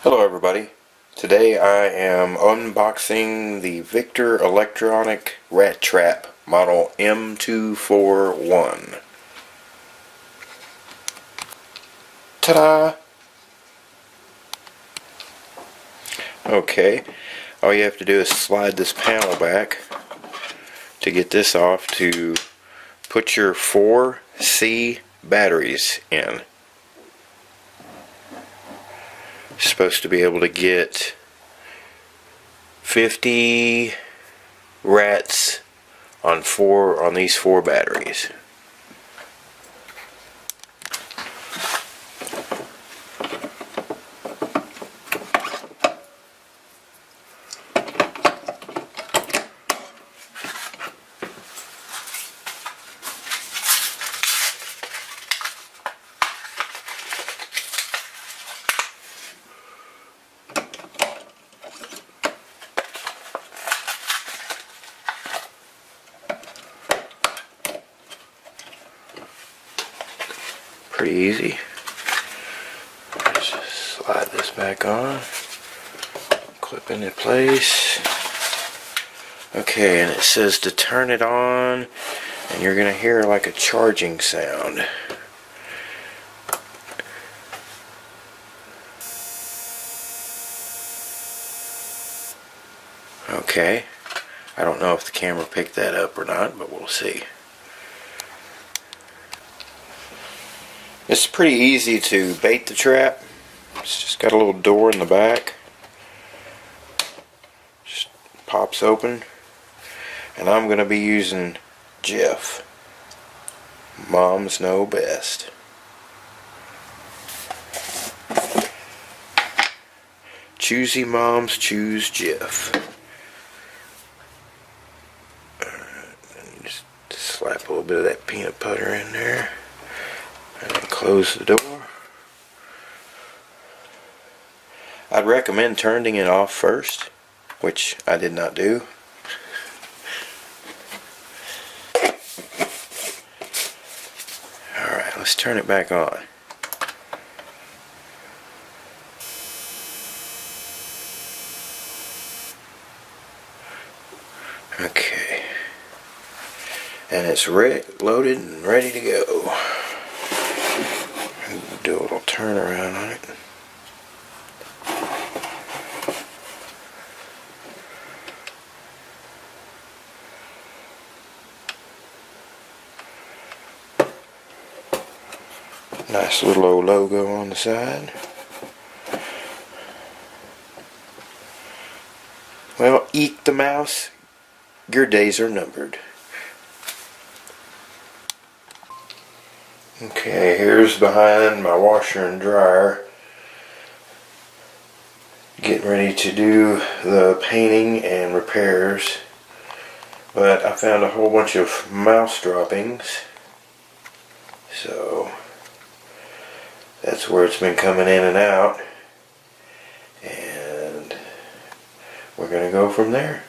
Hello everybody. Today I am unboxing the Victor Electronic Rat Trap model M241. Ta-da! Okay, all you have to do is slide this panel back to get this off to put your 4C batteries in. Supposed to be able to get 50 rats on these 4 batteries. Pretty easy. Just slide this back on, clip into place. Okay, and it says to turn it on, and you're gonna hear like a charging sound. Okay, I don't know if the camera picked that up or not, but we'll see. It's pretty easy to bait the trap. It's just got a little door in the back. Just pops open. And I'm going to be using Jeff. Moms know best. Choosy moms choose Jeff. Alright, just slap a little bit of that peanut butter in there. And then close the door. I'd recommend turning it off first, which I did not do. Alright, let's turn it back on. Okay. And it's loaded and ready to go. Do a little turn around on it. Nice little old logo on the side. Well, eat the mouse. Your days are numbered. Okay, here's behind my washer and dryer. Getting ready to do the painting and repairs. But I found a whole bunch of mouse droppings. So that's where it's been coming in and out. And we're going to go from there.